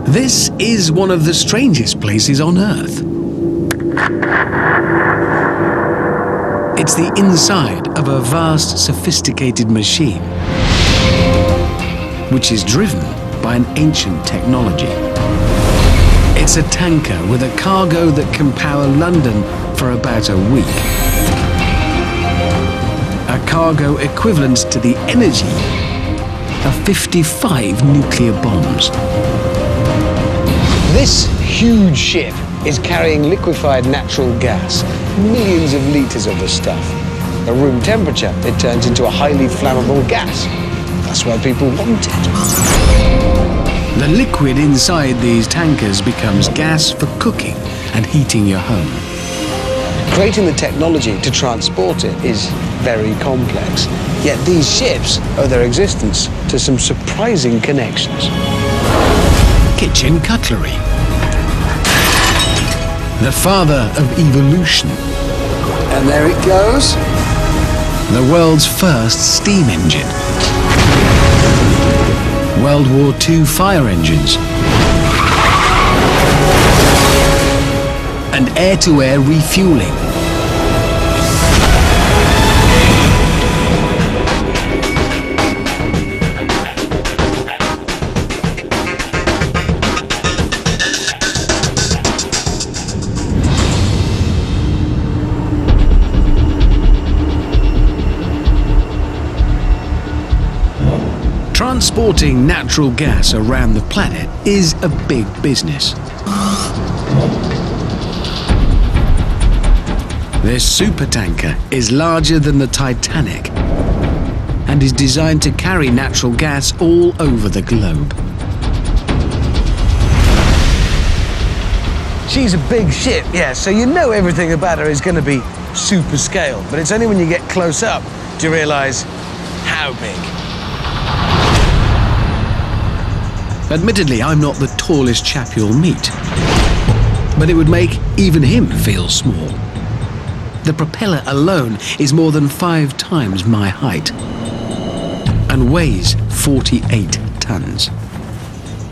This is one of the strangest places on Earth. It's the inside of a vast, sophisticated machine, which is driven by an ancient technology. It's a tanker with a cargo that can power London for about a week. A cargo equivalent to the energy of 55 nuclear bombs. This huge ship is carrying liquefied natural gas, millions of litres of the stuff. At room temperature, it turns into a highly flammable gas. That's why people want it. The liquid inside these tankers becomes gas for cooking and heating your home. Creating the technology to transport it is very complex. Yet these ships owe their existence to some surprising connections. Kitchen cutlery. The father of evolution. And there it goes. The world's first steam engine. World War II fire engines. And air-to-air refueling. Transporting natural gas around the planet is a big business. This supertanker is larger than the Titanic and is designed to carry natural gas all over the globe. She's a big ship, yeah, so you know everything about her is going to be super scale, but it's only when you get close up do you realise how big. Admittedly, I'm not the tallest chap you'll meet, but it would make even him feel small. The propeller alone is more than 5 times my height and weighs 48 tons.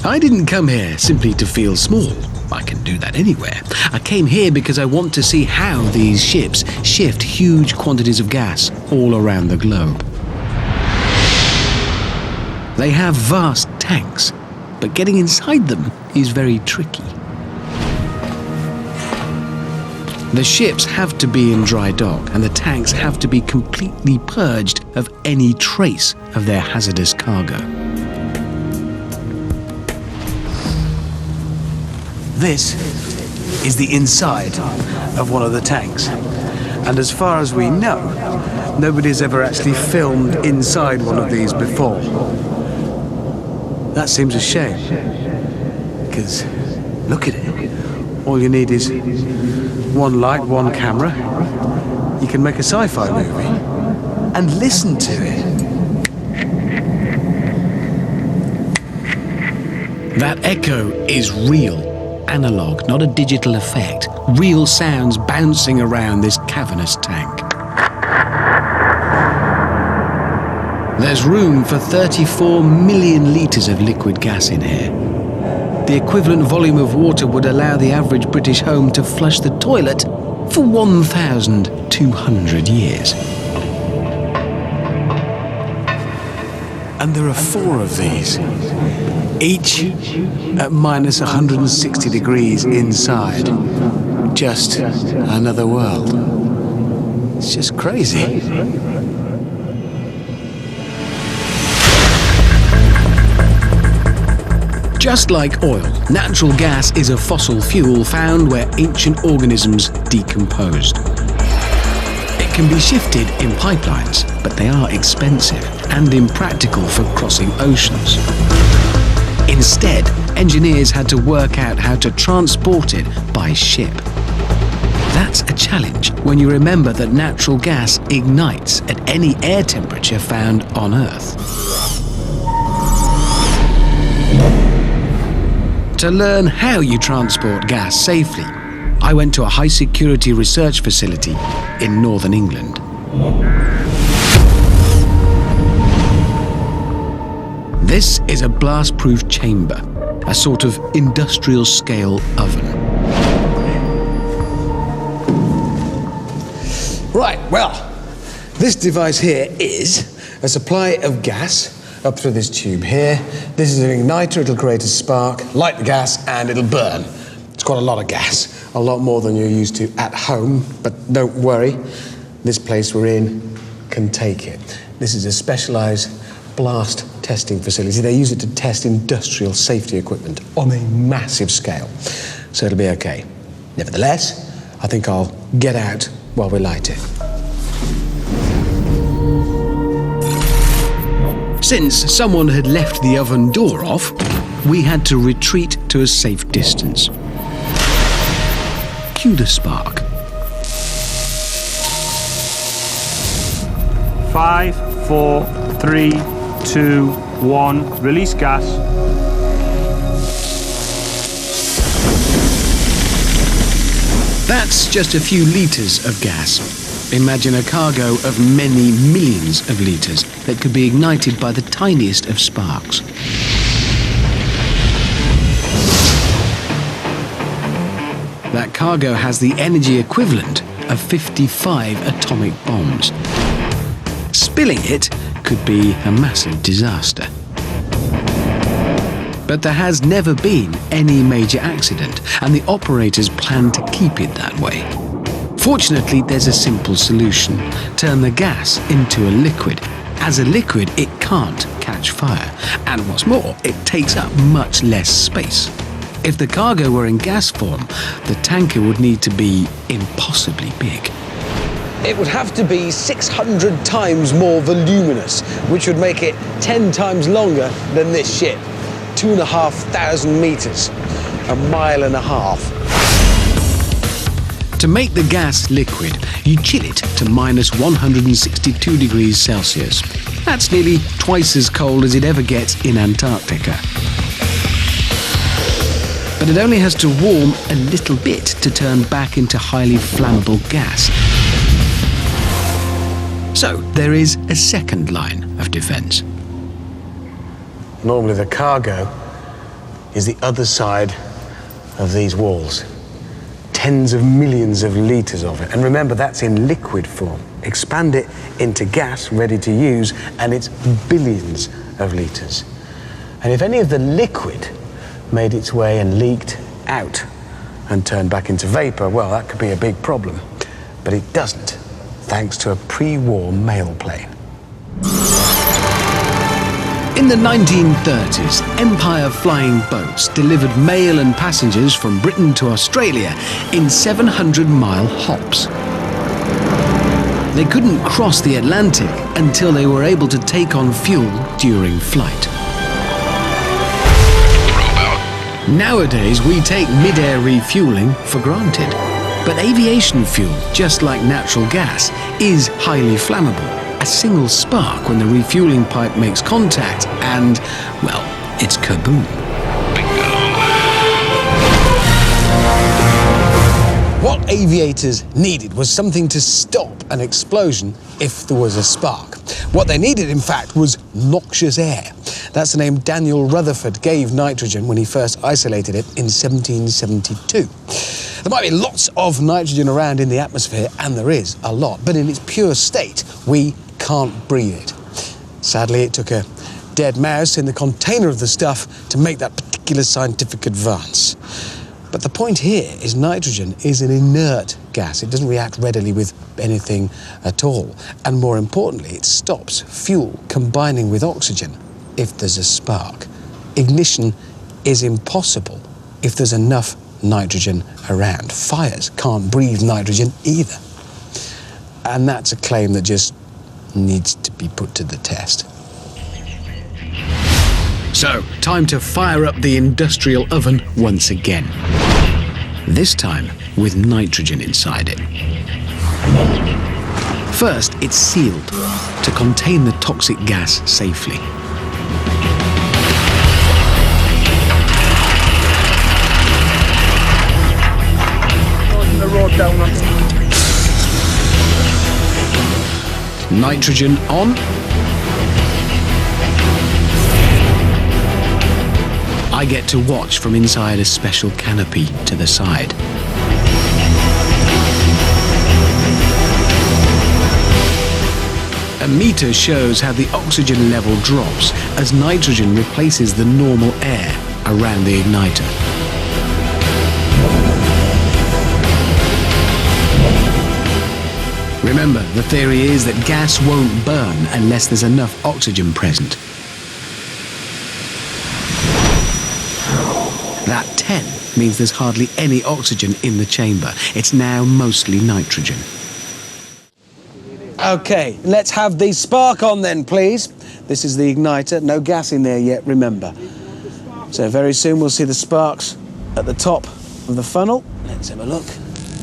I didn't come here simply to feel small. I can do that anywhere. I came here because I want to see how these ships shift huge quantities of gas all around the globe. They have vast tanks, but getting inside them is very tricky. The ships have to be in dry dock, and the tanks have to be completely purged of any trace of their hazardous cargo. This is the inside of one of the tanks. And as far as we know, nobody's ever actually filmed inside one of these before. That seems a shame, because look at it. All you need is one light, one camera. You can make a sci-fi movie. And listen to it. That echo is real, analog, not a digital effect. Real sounds bouncing around this cavernous tank. There's room for 34 million litres of liquid gas in here. The equivalent volume of water would allow the average British home to flush the toilet for 1,200 years. And there are 4 of these, each at minus 160 degrees inside. Just another world. It's just crazy. Just like oil, natural gas is a fossil fuel found where ancient organisms decomposed. It can be shifted in pipelines, but they are expensive and impractical for crossing oceans. Instead, engineers had to work out how to transport it by ship. That's a challenge when you remember that natural gas ignites at any air temperature found on Earth. To learn how you transport gas safely, I went to a high-security research facility in northern England. This is a blast-proof chamber, a sort of industrial-scale oven. Right, well, this device here is a supply of gas up through this tube here. This is an igniter, it'll create a spark, light the gas, and it'll burn. It's quite a lot of gas, a lot more than you're used to at home, but don't worry, this place we're in can take it. This is a specialised blast testing facility. They use it to test industrial safety equipment on a massive scale, so it'll be okay. Nevertheless, I think I'll get out while we light it. Since someone had left the oven door off, we had to retreat to a safe distance. Cue the spark. 5, 4, 3, 2, 1. Release gas. That's just a few litres of gas. Imagine a cargo of many millions of litres that could be ignited by the tiniest of sparks. That cargo has the energy equivalent of 55 atomic bombs. Spilling it could be a massive disaster. But there has never been any major accident, and the operators plan to keep it that way. Fortunately, there's a simple solution. Turn the gas into a liquid. As a liquid, it can't catch fire. And what's more, it takes up much less space. If the cargo were in gas form, the tanker would need to be impossibly big. It would have to be 600 times more voluminous, which would make it 10 times longer than this ship. 2,500 meters, a mile and a half. To make the gas liquid, you chill it to minus 162 degrees Celsius. That's nearly twice as cold as it ever gets in Antarctica. But it only has to warm a little bit to turn back into highly flammable gas. So there is a second line of defense. Normally the cargo is the other side of these walls. Tens of millions of litres of it. And remember, that's in liquid form. Expand it into gas ready to use, and it's billions of litres. And if any of the liquid made its way and leaked out and turned back into vapour, well, that could be a big problem. But it doesn't, thanks to a pre-war mail plane. In the 1930s, Empire flying boats delivered mail and passengers from Britain to Australia in 700-mile hops. They couldn't cross the Atlantic until they were able to take on fuel during flight. Nowadays, we take mid-air refueling for granted. But aviation fuel, just like natural gas, is highly flammable. A single spark when the refueling pipe makes contact and, well, it's kaboom. What aviators needed was something to stop an explosion if there was a spark. What they needed, in fact, was noxious air. That's the name Daniel Rutherford gave nitrogen when he first isolated it in 1772. There might be lots of nitrogen around in the atmosphere, and there is a lot, but in its pure state, we can't breathe it. Sadly, it took a dead mouse in the container of the stuff to make that particular scientific advance. But the point here is nitrogen is an inert gas. It doesn't react readily with anything at all. And more importantly, it stops fuel combining with oxygen if there's a spark. Ignition is impossible if there's enough nitrogen around. Fires can't breathe nitrogen either. And that's a claim that just needs to be put to the test. So, time to fire up the industrial oven once again. This time with nitrogen inside it. First, it's sealed to contain the toxic gas safely. Nitrogen on. I get to watch from inside a special canopy to the side. A meter shows how the oxygen level drops as nitrogen replaces the normal air around the igniter. Remember, the theory is that gas won't burn unless there's enough oxygen present. That 10 means there's hardly any oxygen in the chamber. It's now mostly nitrogen. Okay, let's have the spark on then, please. This is the igniter. No gas in there yet, remember. So very soon we'll see the sparks at the top of the funnel. Let's have a look.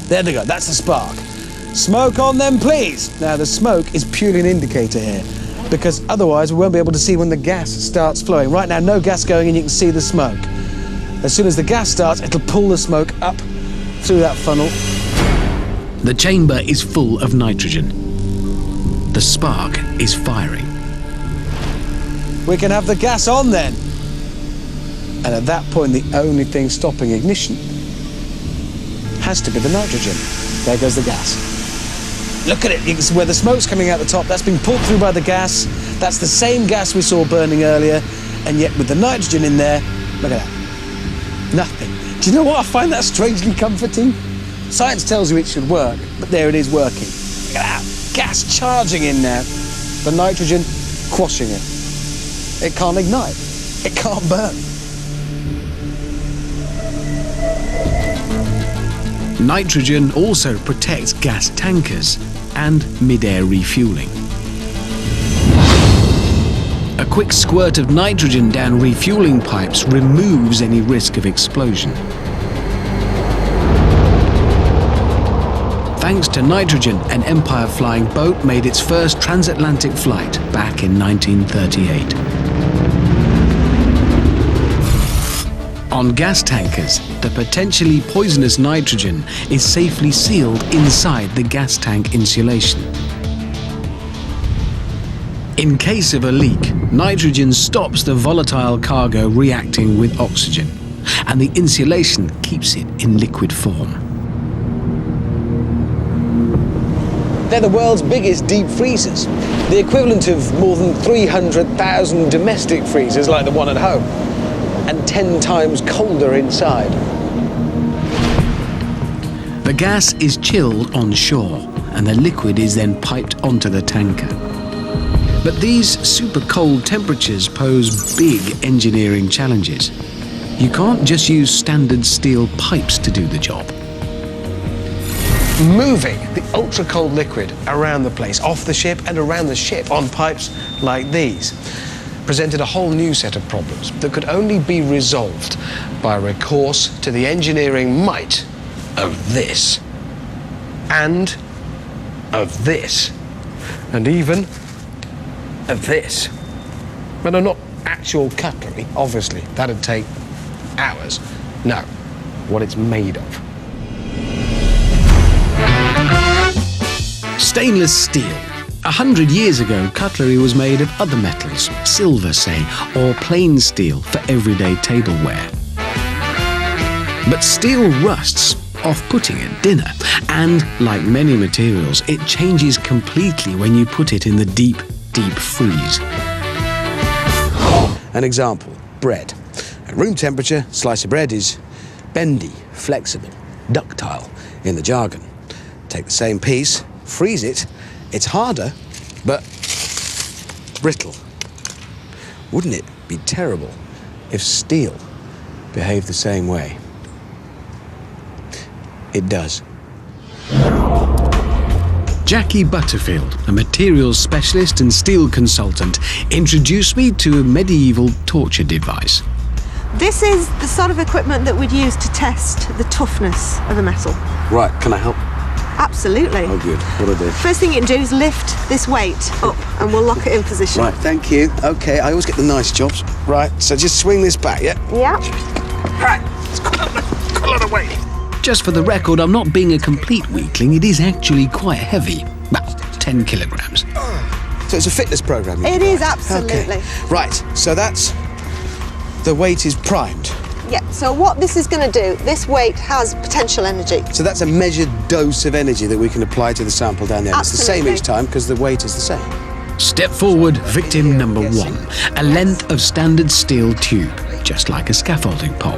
There they go, that's the spark. Smoke on then, please. Now, the smoke is purely an indicator here, because otherwise we won't be able to see when the gas starts flowing. Right now, no gas going in, you can see the smoke. As soon as the gas starts, it'll pull the smoke up through that funnel. The chamber is full of nitrogen. The spark is firing. We can have the gas on then. And at that point, the only thing stopping ignition has to be the nitrogen. There goes the gas. Look at it, you can see where the smoke's coming out the top. That's been pulled through by the gas. That's the same gas we saw burning earlier. And yet with the nitrogen in there, look at that. Nothing. Do you know what? I find that strangely comforting. Science tells you it should work, but there it is working. Look at that. Gas charging in now. The nitrogen quashing it. It can't ignite. It can't burn. Nitrogen also protects gas tankers and mid-air refueling. A quick squirt of nitrogen down refueling pipes removes any risk of explosion. Thanks to nitrogen, an Empire flying boat made its first transatlantic flight back in 1938. On gas tankers, the potentially poisonous nitrogen is safely sealed inside the gas tank insulation. In case of a leak, nitrogen stops the volatile cargo reacting with oxygen, and the insulation keeps it in liquid form. They're the world's biggest deep freezers, the equivalent of more than 300,000 domestic freezers like the one at home, and 10 times colder inside. The gas is chilled on shore, and the liquid is then piped onto the tanker. But these super cold temperatures pose big engineering challenges. You can't just use standard steel pipes to do the job. Moving the ultra-cold liquid around the place, off the ship and around the ship on pipes like these, presented a whole new set of problems that could only be resolved by recourse to the engineering might of this, and of this, and even of this. But no, not actual cutlery, obviously. That'd take hours. No, what it's made of. Stainless steel. 100 years ago, cutlery was made of other metals, silver, say, or plain steel for everyday tableware. But steel rusts, off-putting at dinner, and like many materials, it changes completely when you put it in the deep, deep freeze. An example, bread. At room temperature, a slice of bread is bendy, flexible, ductile in the jargon. Take the same piece, freeze it, it's harder, but brittle. Wouldn't it be terrible if steel behaved the same way? It does. Jackie Butterfield, a materials specialist and steel consultant, introduced me to a medieval torture device. This is the sort of equipment that we'd use to test the toughness of a metal. Right, can I help? Absolutely. Oh, good. What'll I do? First thing you can do is lift this weight up and we'll lock it in position. Right, thank you. Okay, I always get the nice jobs. Right, so just swing this back, yeah? Yeah. Right, it's got a lot of weight. Just for the record, I'm not being a complete weakling. It is actually quite heavy. About 10 kilograms. So it's a fitness program? It is, absolutely. Okay. Right, so that's... The weight is primed. Yeah, so what this is going to do, this weight has potential energy. So that's a measured dose of energy that we can apply to the sample down there. It's the same Absolutely. each time because the weight is the same. Step forward, victim number 1. A length of standard steel tube, just like a scaffolding pole.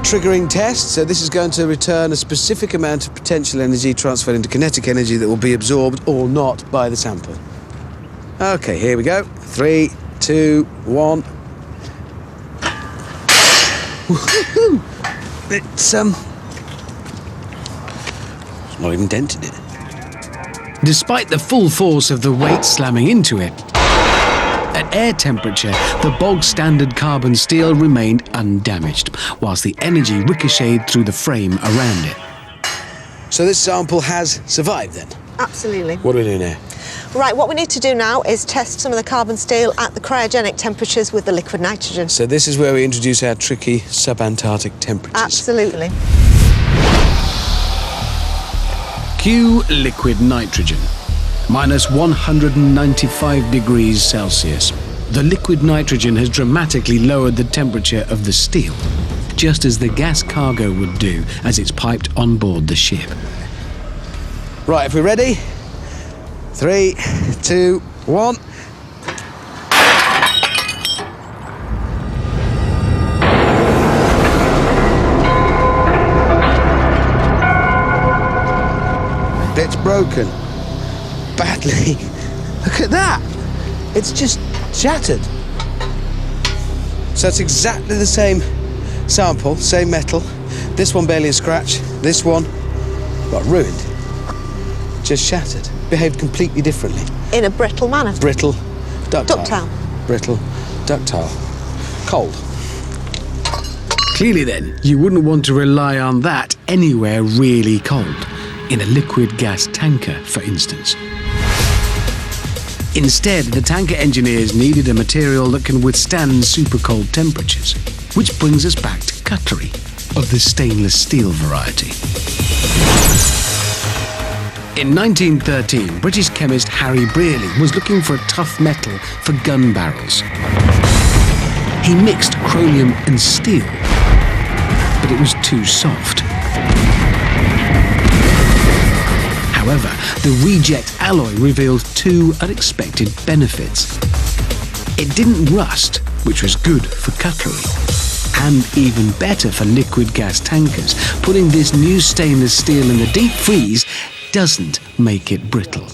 Triggering test. So this is going to return a specific amount of potential energy transferred into kinetic energy that will be absorbed or not by the sample. Okay, here we go. 3, 2, 1. Woohoo! It's not even dented it. Despite the full force of the weight slamming into it, at air temperature, the bog standard carbon steel remained undamaged, whilst the energy ricocheted through the frame around it. So this sample has survived then? Absolutely. What do we do now? Right, what we need to do now is test some of the carbon steel at the cryogenic temperatures with the liquid nitrogen. So this is where we introduce our tricky subantarctic temperatures. Absolutely. Q liquid nitrogen, minus 195 degrees Celsius. The liquid nitrogen has dramatically lowered the temperature of the steel, just as the gas cargo would do as it's piped on board the ship. Right, if we're ready, 3, 2, 1. It's broken. Badly. Look at that. It's just shattered. So it's exactly the same sample, same metal. This one barely a scratch. This one got ruined. Just shattered. Behaved completely differently. In a brittle manner. Brittle, ductile. Ductile. Brittle, ductile. Cold. Clearly then, you wouldn't want to rely on that anywhere really cold, in a liquid gas tanker, for instance. Instead, the tanker engineers needed a material that can withstand super cold temperatures, which brings us back to cutlery of the stainless steel variety. In 1913, British chemist Harry Brearley was looking for a tough metal for gun barrels. He mixed chromium and steel, but it was too soft. However, the reject alloy revealed 2 unexpected benefits. It didn't rust, which was good for cutlery, and even better for liquid gas tankers. Putting this new stainless steel in the deep freeze doesn't make it brittle.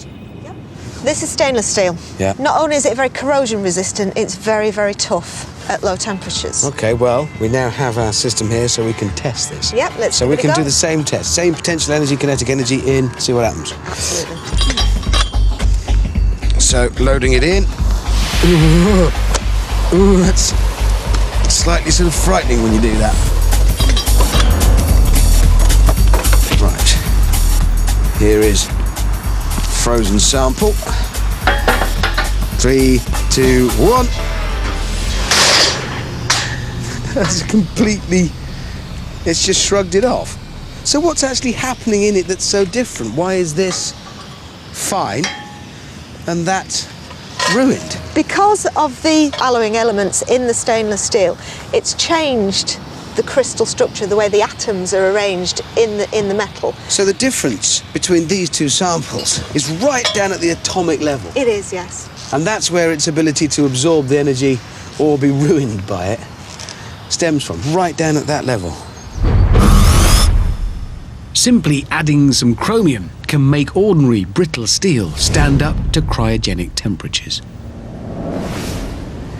This is stainless steel. Yeah. Not only is it very corrosion resistant, it's very, very tough at low temperatures. Okay, well, we now have our system here so we can test this. Yep, let's So give we it a can go. do the same test. Same potential energy, kinetic energy in, see what happens. Absolutely. So, loading it in. Ooh, that's slightly sort of frightening when you do that. Right. Here is frozen sample. 3, 2, 1. That's completely... It's just shrugged it off. So what's actually happening in it that's so different? Why is this fine and that's ruined? Because of the alloying elements in the stainless steel, it's changed the crystal structure, the way the atoms are arranged in the metal. So the difference between these two samples is right down at the atomic level. It is, yes. And that's where its ability to absorb the energy or be ruined by it stems from, right down at that level. Simply adding some chromium can make ordinary brittle steel stand up to cryogenic temperatures.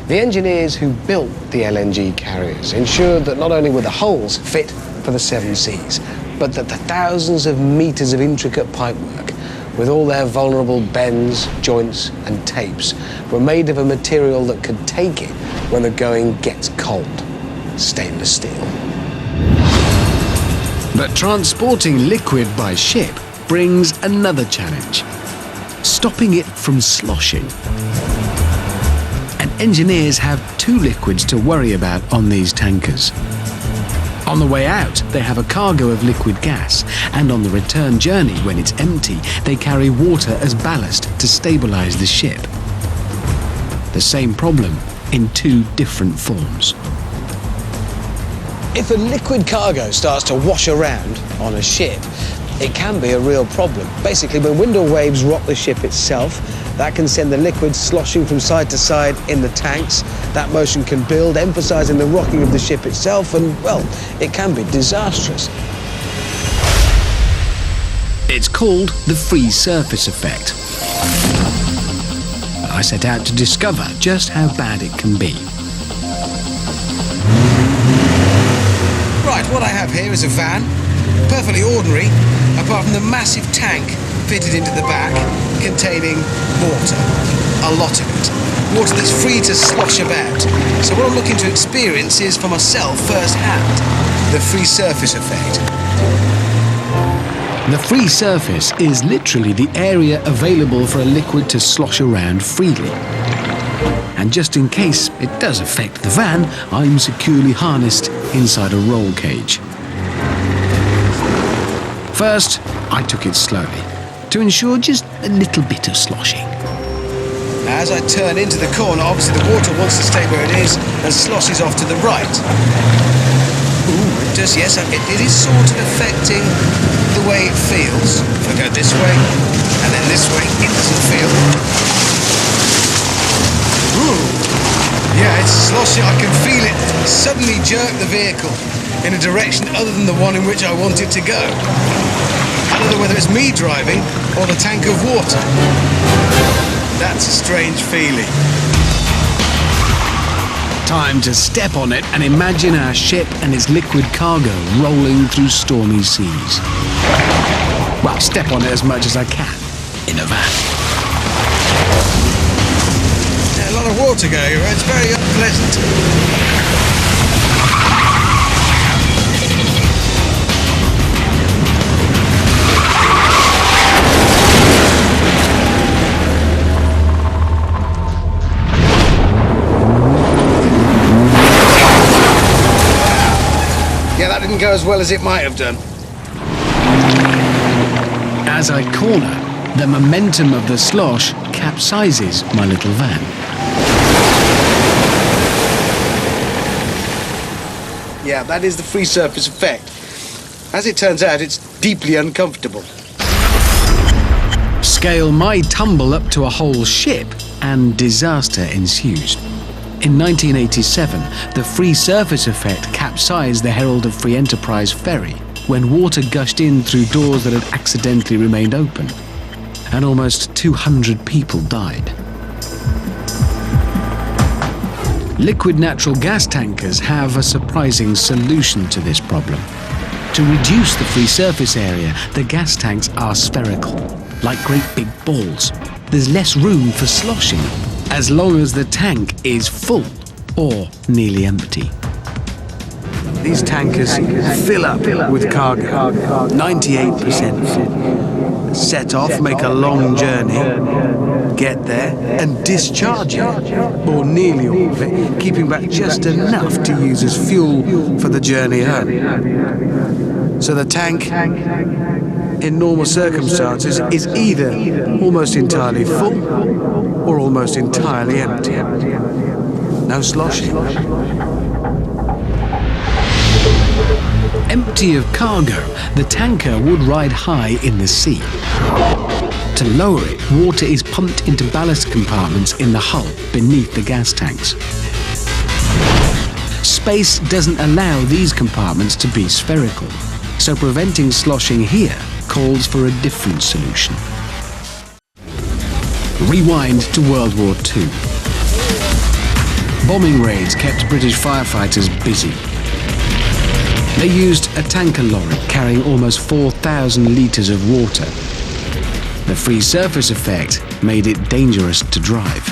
The engineers who built the LNG carriers ensured that not only were the hulls fit for the 7 seas, but that the thousands of meters of intricate pipework, with all their vulnerable bends, joints and tapes, were made of a material that could take it when the going gets cold: stainless steel. But transporting liquid by ship brings another challenge: stopping it from sloshing. And engineers have 2 liquids to worry about on these tankers. On the way out, they have a cargo of liquid gas, and on the return journey, when it's empty, they carry water as ballast to stabilize the ship. The same problem in 2 different forms. If a liquid cargo starts to wash around on a ship, it can be a real problem. Basically, when wind or waves rock the ship itself, that can send the liquid sloshing from side to side in the tanks. That motion can build, emphasising the rocking of the ship itself, and, well, it can be disastrous. It's called the free surface effect. I set out to discover just how bad it can be. Right, what I have here is a van, perfectly ordinary, apart from the massive tank fitted into the back containing water, a lot of it. Water that's free to slosh about. So what I'm looking to experience is, for myself, firsthand, the free surface effect. The free surface is literally the area available for a liquid to slosh around freely. And just in case it does affect the van, I'm securely harnessed inside a roll cage. First, I took it slowly, to ensure just a little bit of sloshing. As I turn into the corner, obviously the water wants to stay where it is and sloshes off to the right. Ooh, it does, yes, it is sort of affecting the way it feels. If I go this way, and then this way, it doesn't feel. Ooh, yeah, it's sloshing. I can feel it suddenly jerk the vehicle in a direction other than the one in which I want it to go. I don't know whether it's me driving or the tank of water. That's a strange feeling. Time to step on it and imagine our ship and its liquid cargo rolling through stormy seas. Well, step on it as much as I can, in a van. Yeah, a lot of water going around, it's very unpleasant. Yeah, that didn't go as well as it might have done. As I corner, the momentum of the slosh capsizes my little van. Yeah, that is the free surface effect. As it turns out, it's deeply uncomfortable. Scale my tumble up to a whole ship and disaster ensues. In 1987, the free surface effect capsized the Herald of Free Enterprise ferry when water gushed in through doors that had accidentally remained open, and almost 200 people died. Liquid natural gas tankers have a surprising solution to this problem. To reduce the free surface area, the gas tanks are spherical, like great big balls. There's less room for sloshing, as long as the tank is full or nearly empty. These tankers fill up with cargo, 98% full. Set off, make a long journey, get there and discharge it, or nearly all of it, keeping back just enough to use as fuel for the journey home. So the tank, in normal circumstances, is either almost entirely full or almost entirely empty. No sloshing. Empty of cargo, the tanker would ride high in the sea. To lower it, water is pumped into ballast compartments in the hull beneath the gas tanks. Space doesn't allow these compartments to be spherical, so preventing sloshing here calls for a different solution. Rewind to World War II. Bombing raids kept British firefighters busy. They used a tanker lorry carrying almost 4,000 litres of water. The free surface effect made it dangerous to drive.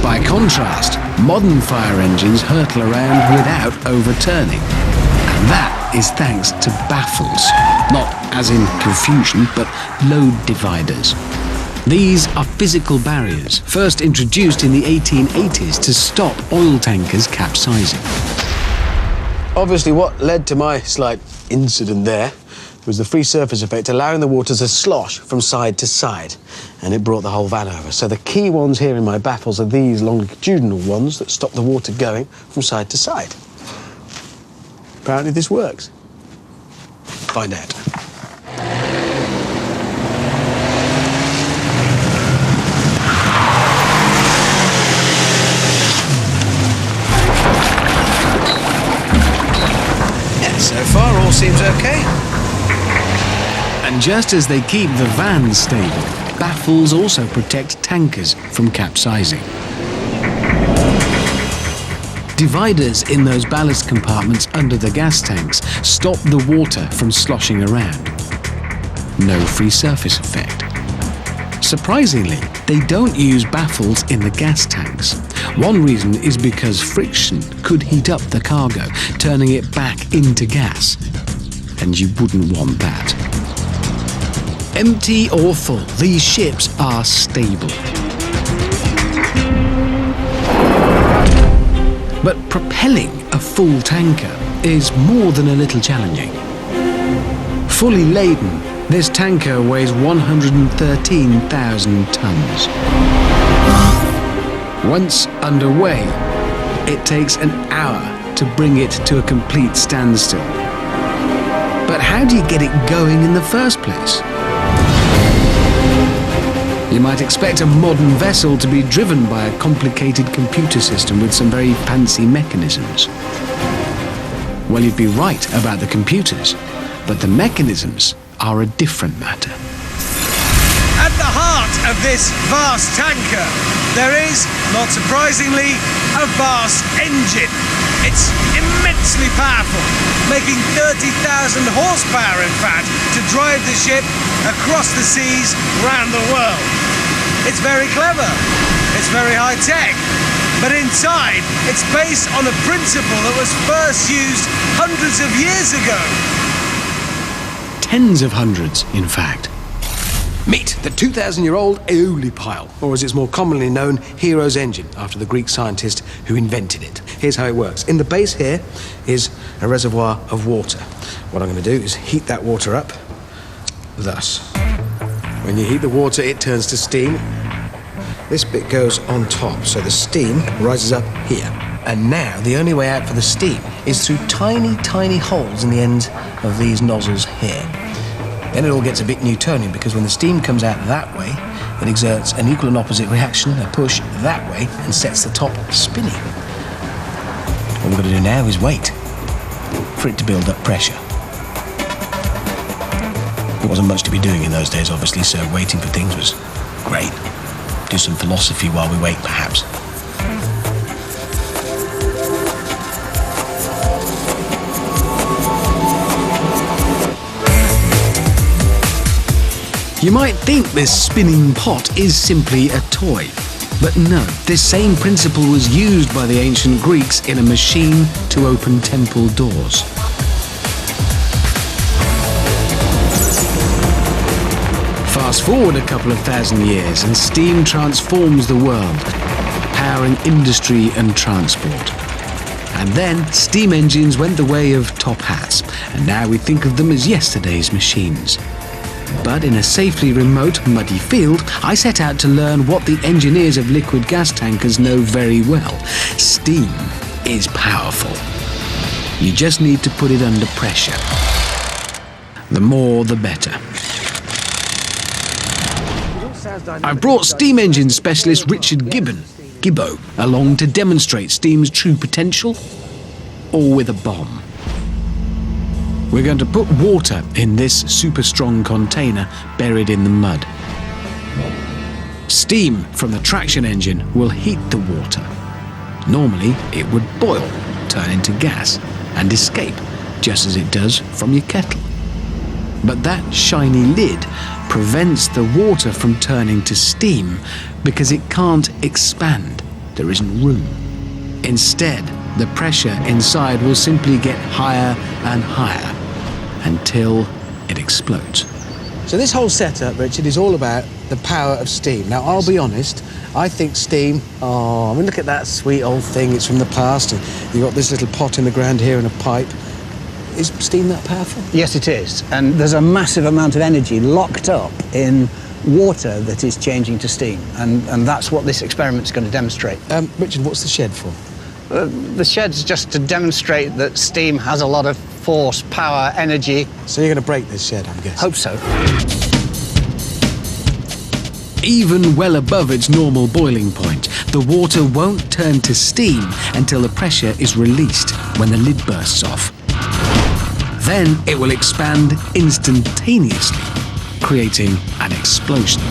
By contrast, modern fire engines hurtle around without overturning. And that is thanks to baffles, not as in confusion, but load dividers. These are physical barriers, first introduced in the 1880s to stop oil tankers capsizing. Obviously, what led to my slight incident there was the free surface effect, allowing the water to slosh from side to side, and it brought the whole van over. So the key ones here in my baffles are these longitudinal ones that stop the water going from side to side. Apparently this works. Find out. Yeah, so far all seems okay. And just as they keep the van stable, baffles also protect tankers from capsizing. Dividers in those ballast compartments under the gas tanks stop the water from sloshing around. No free surface effect. Surprisingly, they don't use baffles in the gas tanks. One reason is because friction could heat up the cargo, turning it back into gas. And you wouldn't want that. Empty or full, these ships are stable. But propelling a full tanker is more than a little challenging. Fully laden, this tanker weighs 113,000 tons. Once underway, it takes an hour to bring it to a complete standstill. But how do you get it going in the first place? You might expect a modern vessel to be driven by a complicated computer system with some very fancy mechanisms. Well, you'd be right about the computers, but the mechanisms are a different matter. At the heart of this vast tanker, there is, not surprisingly, a vast engine. It's immensely powerful, making 30,000 horsepower, in fact, to drive the ship across the seas round the world. It's very clever, it's very high-tech, but inside, it's based on a principle that was first used hundreds of years ago. Tens of hundreds, in fact. Meet the 2,000-year-old Aeoli pile, or as it's more commonly known, Hero's engine, after the Greek scientist who invented it. Here's how it works. In the base here is a reservoir of water. What I'm going to do is heat that water up, thus. When you heat the water, it turns to steam. This bit goes on top, so the steam rises up here. And now, the only way out for the steam is through tiny, tiny holes in the ends of these nozzles here. Then it all gets a bit Newtonian, because when the steam comes out that way, it exerts an equal and opposite reaction, a push that way, and sets the top spinning. All we've got to do now is wait for it to build up pressure. There wasn't much to be doing in those days, obviously, so waiting for things was great. Do some philosophy while we wait, perhaps. You might think this spinning pot is simply a toy. But no, this same principle was used by the ancient Greeks in a machine to open temple doors. Fast forward a couple of thousand years and steam transforms the world, powering industry and transport. And then steam engines went the way of top hats, and now we think of them as yesterday's machines. But in a safely remote, muddy field, I set out to learn what the engineers of liquid gas tankers know very well. Steam is powerful. You just need to put it under pressure. The more, the better. I brought steam engine specialist Richard Gibbo, along to demonstrate steam's true potential, or with a bomb. We're going to put water in this super strong container buried in the mud. Steam from the traction engine will heat the water. Normally, it would boil, turn into gas, and escape, just as it does from your kettle. But that shiny lid prevents the water from turning to steam because it can't expand. There isn't room. Instead, the pressure inside will simply get higher and higher until it explodes. So this whole setup, Richard, is all about the power of steam. Now, I'll be honest, I think steam, I mean, look at that sweet old thing, it's from the past, and you've got this little pot in the ground here and a pipe. Is steam that powerful? Yes, it is. And there's a massive amount of energy locked up in water that is changing to steam. And that's what this experiment's going to demonstrate. Richard, what's the shed for? The shed's just to demonstrate that steam has a lot of force, power, energy. So you're going to break this shed, I'm guessing? Hope so. Even well above its normal boiling point, the water won't turn to steam until the pressure is released when the lid bursts off. Then it will expand instantaneously, creating an explosion.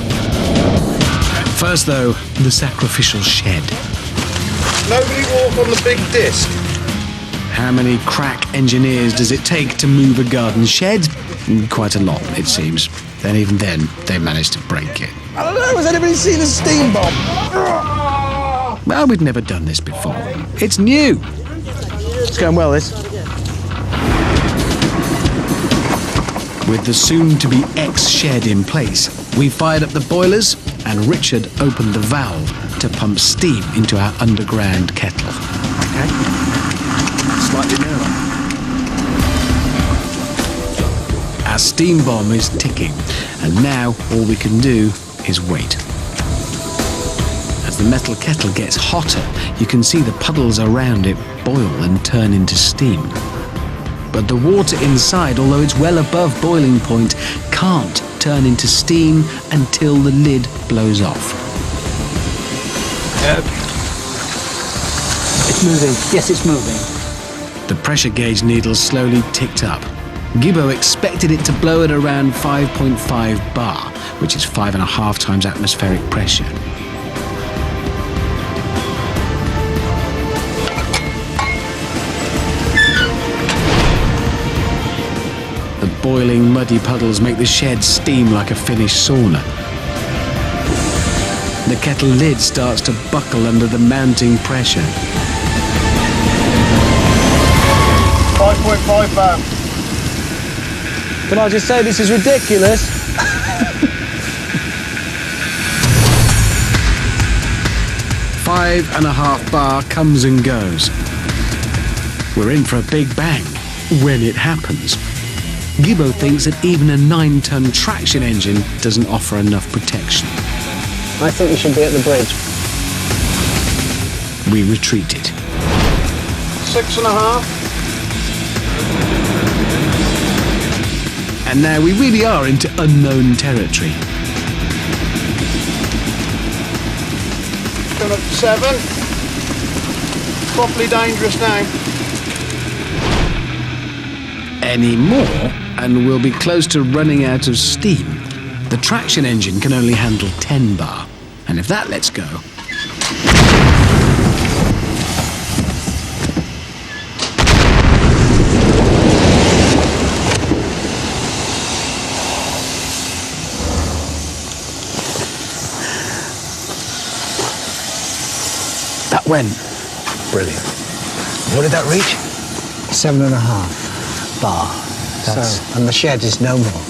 First, though, the sacrificial shed. Nobody walk on the big disc. How many crack engineers does it take to move a garden shed? Quite a lot, it seems. Then even then, they managed to break it. I don't know, has anybody seen a steam bomb? Well, we've never done this before. It's new. It's going well, this. With the soon-to-be ex-shed in place, we fired up the boilers and Richard opened the valve to pump steam into our underground kettle. Okay. Slightly nearer. Our steam bomb is ticking, and now all we can do is wait. As the metal kettle gets hotter, you can see the puddles around it boil and turn into steam. But the water inside, although it's well above boiling point, can't turn into steam until the lid blows off. It's moving. Yes, it's moving. The pressure gauge needle slowly ticked up. Gibbo expected it to blow at around 5.5 bar, which is 5.5 times atmospheric pressure. The boiling, muddy puddles make the shed steam like a Finnish sauna. The kettle lid starts to buckle under the mounting pressure. 5.5 bar. Can I just say this is ridiculous? 5.5 bar comes and goes. We're in for a big bang when it happens. Gibbo thinks that even a 9-ton traction engine doesn't offer enough protection. I think we should be at the bridge. We retreated. 6.5. And now we really are into unknown territory. Going up to 7. Properly dangerous now. Any more, and we'll be close to running out of steam. The traction engine can only handle 10 bar, and if that lets go... That went. Brilliant. What did that reach? 7.5 bar. And the shed is no more.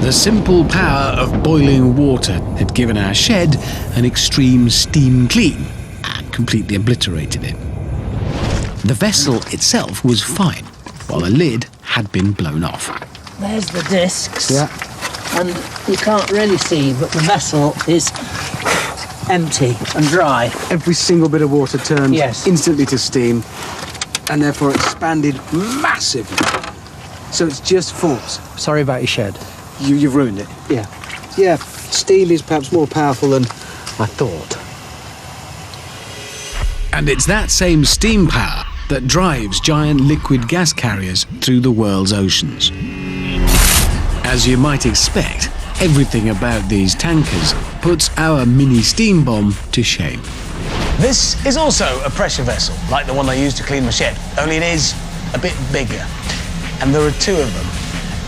The simple power of boiling water had given our shed an extreme steam clean and completely obliterated it. The vessel itself was fine, while the lid had been blown off. There's the discs. Yeah. And you can't really see, but the vessel is empty and dry. Every single bit of water turned Yes. instantly to steam and therefore expanded massively. So it's just force. Sorry about your shed. You've ruined it. Yeah. Yeah, steam is perhaps more powerful than I thought. And it's that same steam power that drives giant liquid gas carriers through the world's oceans. As you might expect, everything about these tankers puts our mini steam bomb to shame. This is also a pressure vessel, like the one I used to clean my shed, only it is a bit bigger. And there are 2 of them.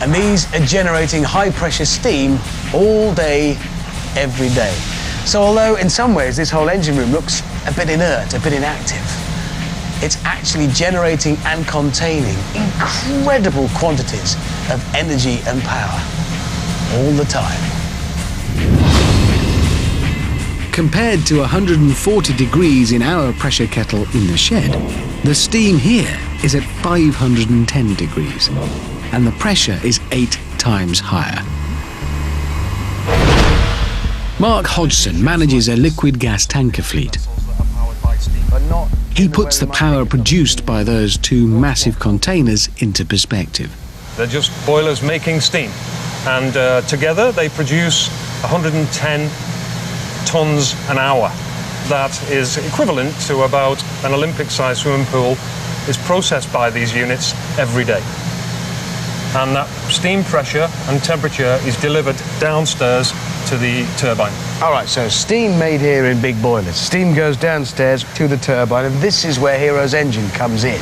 And these are generating high-pressure steam all day, every day. So although in some ways this whole engine room looks a bit inert, a bit inactive, it's actually generating and containing incredible quantities of energy and power all the time. Compared to 140 degrees in our pressure kettle in the shed, the steam here is at 510 degrees, and the pressure is 8 times higher. Mark Hodgson manages a liquid gas tanker fleet. He puts the power produced by those two massive containers into perspective. They're just boilers making steam, and together they produce 110 tons an hour. That is equivalent to about an Olympic-sized swimming pool is processed by these units every day. And that steam pressure and temperature is delivered downstairs to the turbine. All right, so steam made here in big boilers. Steam goes downstairs to the turbine, and this is where Hero's engine comes in.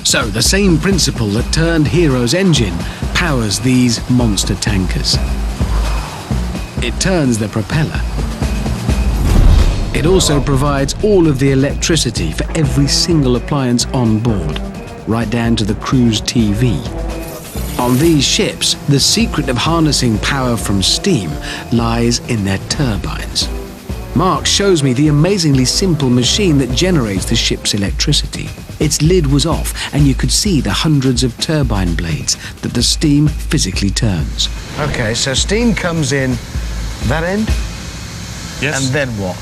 So the same principle that turned Hero's engine powers these monster tankers. It turns the propeller. It also provides all of the electricity for every single appliance on board, right down to the crew's TV. On these ships, the secret of harnessing power from steam lies in their turbines. Mark shows me the amazingly simple machine that generates the ship's electricity. Its lid was off, and you could see the hundreds of turbine blades that the steam physically turns. Okay, so steam comes in that end? Yes. And then what?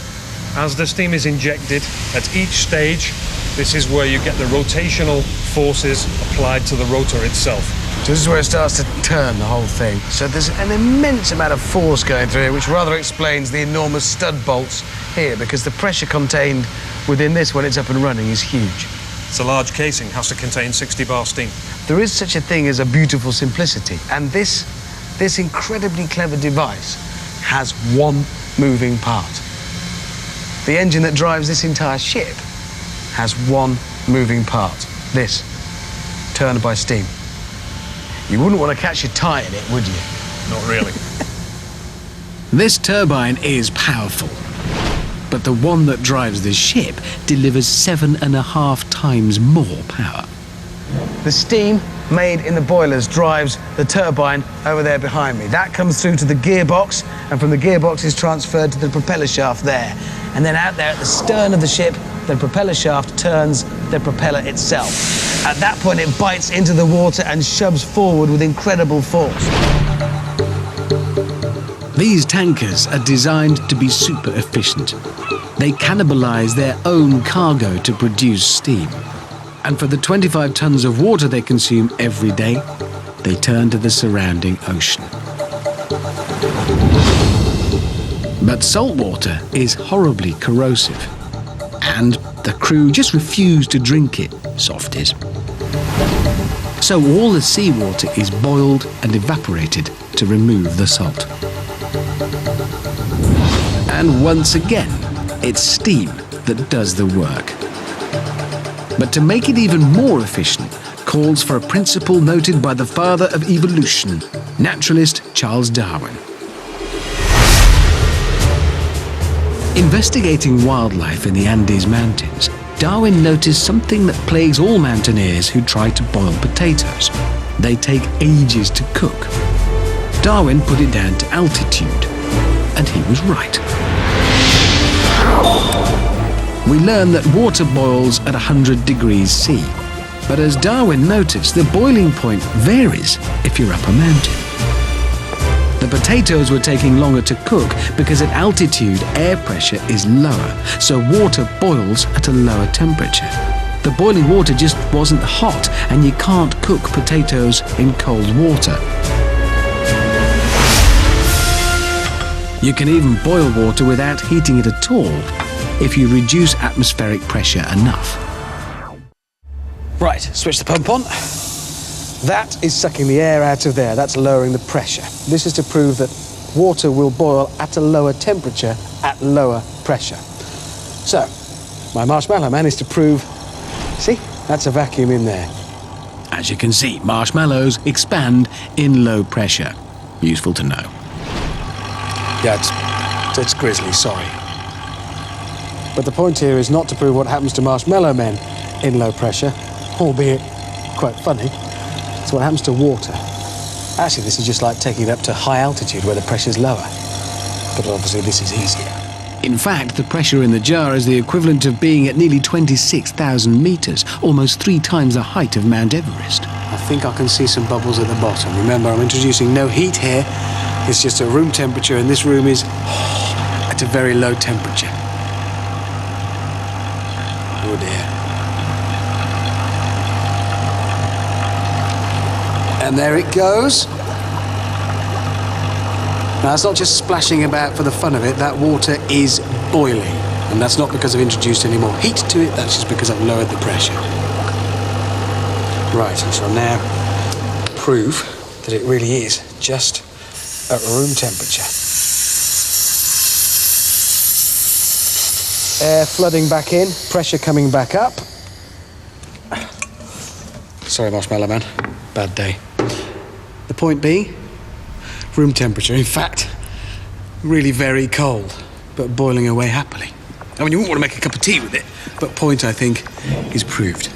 As the steam is injected at each stage, this is where you get the rotational forces applied to the rotor itself. So this is where it starts to turn the whole thing. So there's an immense amount of force going through here, which rather explains the enormous stud bolts here, because the pressure contained within this when it's up and running is huge. It's a large casing, has to contain 60 bar steam. There is such a thing as a beautiful simplicity, and this incredibly clever device has one moving part. The engine that drives this entire ship has one moving part. This, turned by steam. You wouldn't want to catch your tie in it, would you? Not really. This turbine is powerful, but the one that drives the ship delivers 7.5 times more power. The steam made in the boilers drives the turbine over there behind me. That comes through to the gearbox, and from the gearbox is transferred to the propeller shaft there. And then out there at the stern of the ship, the propeller shaft turns the propeller itself. At that point, it bites into the water and shoves forward with incredible force. These tankers are designed to be super efficient. They cannibalize their own cargo to produce steam. And for the 25 tons of water they consume every day, they turn to the surrounding ocean. But salt water is horribly corrosive, and the crew just refuse to drink it, softies. So all the seawater is boiled and evaporated to remove the salt. And once again, it's steam that does the work. But to make it even more efficient calls for a principle noted by the father of evolution, naturalist Charles Darwin. Investigating wildlife in the Andes Mountains, Darwin noticed something that plagues all mountaineers who try to boil potatoes. They take ages to cook. Darwin put it down to altitude, and he was right. We learn that water boils at 100 degrees C, but as Darwin noticed, the boiling point varies if you're up a mountain. The potatoes were taking longer to cook because at altitude air pressure is lower, so water boils at a lower temperature. The boiling water just wasn't hot, and you can't cook potatoes in cold water. You can even boil water without heating it at all if you reduce atmospheric pressure enough. Right, switch the pump on. That is sucking the air out of there. That's lowering the pressure. This is to prove that water will boil at a lower temperature at lower pressure. So, my marshmallow man is to prove, see, that's a vacuum in there. As you can see, marshmallows expand in low pressure. Useful to know. Yeah, it's grisly, sorry. But the point here is not to prove what happens to marshmallow men in low pressure, albeit quite funny. It's what happens to water. Actually, this is just like taking it up to high altitude where the pressure's lower. but obviously this is easier. In fact, the pressure in the jar is the equivalent of being at nearly 26,000 metres, almost 3 times the height of Mount Everest. I think I can see some bubbles at the bottom. Remember, I'm introducing no heat here. It's just a room temperature, and this room is at a very low temperature. Oh dear. And there it goes. Now, it's not just splashing about for the fun of it. That water is boiling. And that's not because I've introduced any more heat to it. That's just because I've lowered the pressure. Right, I shall now prove that it really is just at room temperature. Air flooding back in, pressure coming back up. Sorry, Marshmallow Man. Bad day. The point being, room temperature. In fact, really very cold, but boiling away happily. I mean, you wouldn't want to make a cup of tea with it, but point, I think, is proved.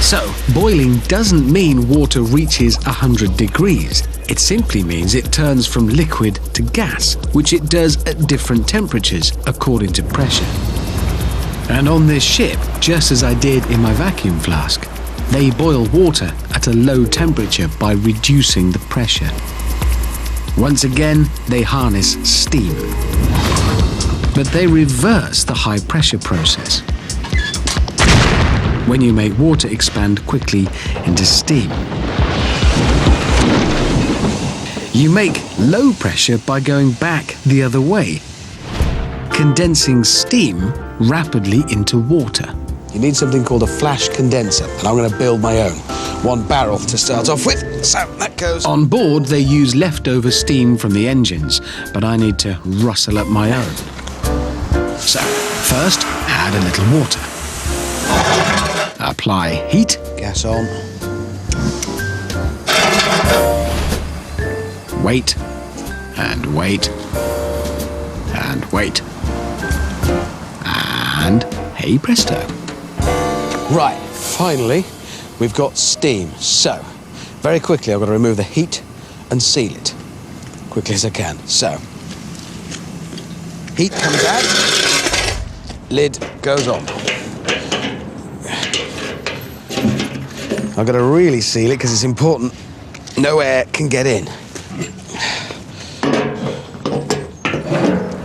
So, boiling doesn't mean water reaches 100 degrees. It simply means it turns from liquid to gas, which it does at different temperatures according to pressure. And on this ship, just as I did in my vacuum flask, they boil water at a low temperature by reducing the pressure. Once again, they harness steam. But they reverse the high pressure process when you make water expand quickly into steam. You make low pressure by going back the other way, condensing steam rapidly into water. You need something called a flash condenser, and I'm going to build my own. 1 barrel to start off with, so that goes. On board, they use leftover steam from the engines, but I need to rustle up my own. So, first, add a little water. Apply heat. Gas on. Wait, and wait, and wait. And hey presto. Right, finally, we've got steam. So, very quickly, I've got to remove the heat and seal it. Quickly as I can. So, heat comes out, lid goes on. I've got to really seal it because it's important. No air can get in.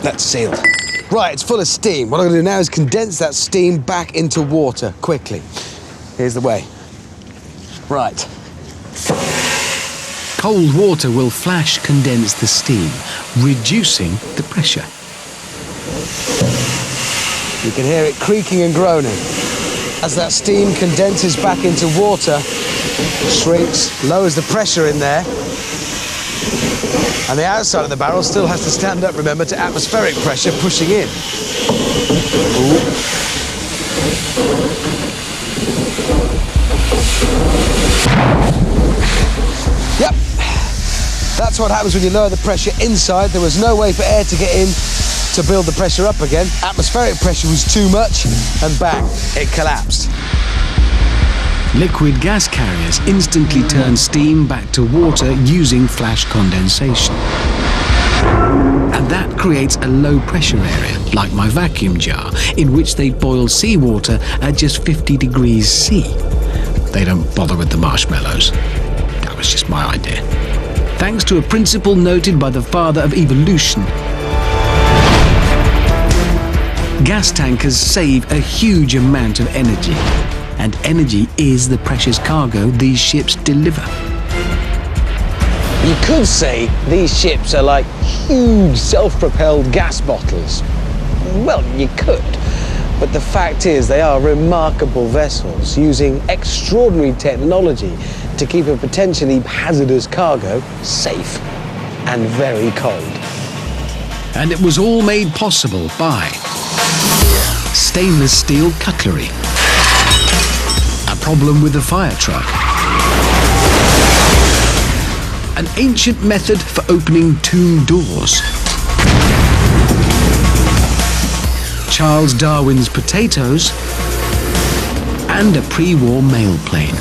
That's sealed. Right, it's full of steam. What I'm going to do now is condense that steam back into water quickly. Here's the way. Right. Cold water will flash condense the steam, reducing the pressure. You can hear it creaking and groaning. As that steam condenses back into water, shrinks, lowers the pressure in there, and the outside of the barrel still has to stand up, remember, to atmospheric pressure pushing in. Ooh. Yep, that's what happens when you lower the pressure inside. There was no way for air to get in to build the pressure up again. Atmospheric pressure was too much, and bang, it collapsed. Liquid gas carriers instantly turn steam back to water using flash condensation. And that creates a low pressure area, like my vacuum jar, in which they boil seawater at just 50 degrees C. They don't bother with the marshmallows. That was just my idea. Thanks to a principle noted by the father of evolution. Gas tankers save a huge amount of energy, and energy is the precious cargo these ships deliver. You could say these ships are like huge self-propelled gas bottles. Well, you could, but the fact is they are remarkable vessels using extraordinary technology to keep a potentially hazardous cargo safe and very cold. And it was all made possible by stainless steel cutlery, a problem with the fire truck, an ancient method for opening tomb doors, Charles Darwin's potatoes, and a pre-war mail plane.